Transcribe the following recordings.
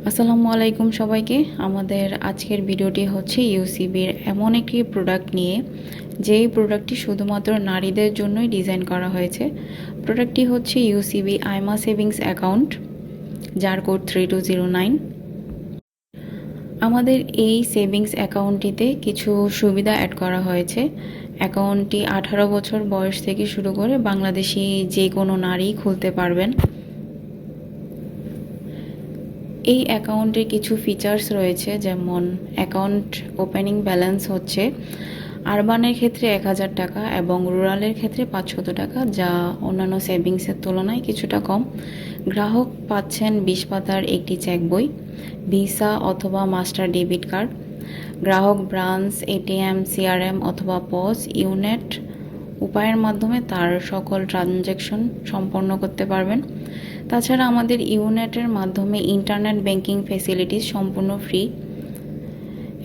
আসসালামু আলাইকুম সবাইকে। আমাদের আজকের ভিডিওটি হচ্ছে ইউসিবির এমন একটি প্রোডাক্ট নিয়ে, যেই প্রোডাক্টটি শুধুমাত্র নারীদের জন্যই ডিজাইন করা হয়েছে। প্রোডাক্টটি হচ্ছে ইউসিবি আইমা সেভিংস অ্যাকাউন্ট, যার কোড 3209। আমাদের এই সেভিংস অ্যাকাউন্টটিতে কিছু সুবিধা অ্যাড করা হয়েছে। অ্যাকাউন্টটি 18 বছর বয়স থেকে শুরু করে বাংলাদেশি যে কোনো নারী খুলতে পারবেন। এই অ্যাকাউন্টের কিছু ফিচার্স রয়েছে, যেমন অ্যাকাউন্ট ওপেনিং ব্যালেন্স হচ্ছে আরবানের ক্ষেত্রে 1000 টাকা এবং রুরালের ক্ষেত্রে 500 টাকা, যা অন্যান্য সেভিংসের তুলনায় কিছুটা কম। গ্রাহক পাচ্ছেন 20 পাতার একটি চেক বই, ভিসা অথবা মাস্টার ডেবিট কার্ড। গ্রাহক ব্রাঞ্চ, এটিএম, সিআরএম অথবা পস, ইউনেট উপায়ের মাধ্যমে তার সকল ট্রানজ্যাকশন সম্পন্ন করতে পারবেন। তাছাড়া আমাদের ইউনেটের মাধ্যমে ইন্টারনেট ব্যাংকিং ফ্যাসিলিটিস সম্পূর্ণ ফ্রি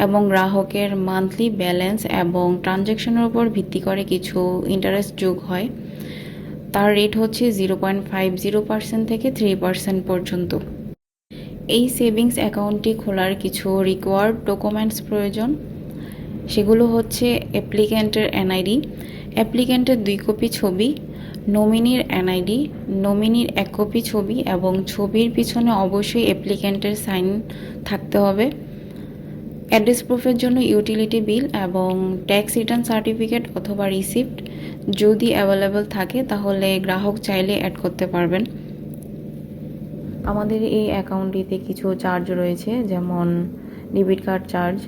এবং গ্রাহকের মান্থলি ব্যালেন্স এবং ট্রানজ্যাকশনের উপর ভিত্তি করে কিছু ইন্টারেস্ট যোগ হয়। তার রেট হচ্ছে 0.50% থেকে 3% পর্যন্ত। এই সেভিংস অ্যাকাউন্টটি খোলার কিছু রিকোয়ার্ড ডকুমেন্টস প্রয়োজন। সেগুলো হচ্ছে অ্যাপ্লিক্যান্টের এনআইডি, অ্যাপ্লিক্যান্টের 2 কপি ছবি, নমিনির এনআইডি, নমিনির 1 কপি ছবি এবং ছবির পিছনে অবশ্যই অ্যাপ্লিক্যান্টের সাইন থাকতে হবে। অ্যাড্রেস প্রুফের জন্য ইউটিলিটি বিল এবং ট্যাক্স রিটার্ন সার্টিফিকেট অথবা রিসিপ্ট যদি অ্যাভেলেবল থাকে তাহলে গ্রাহক চাইলে অ্যাড করতে পারবেন। আমাদের এই অ্যাকাউন্টটিতে কিছু চার্জ রয়েছে, যেমন debit card charge,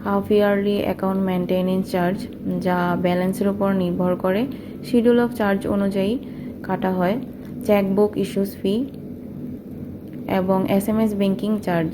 half yearly account maintenance charge, যা ব্যালেন্সের উপর নির্ভর করে শিডিউল অফ চার্জ অনুযায়ী কাটা হয়, চেকবুক ইস্যুস ফি এবং এসএমএস ব্যাংকিং চার্জ।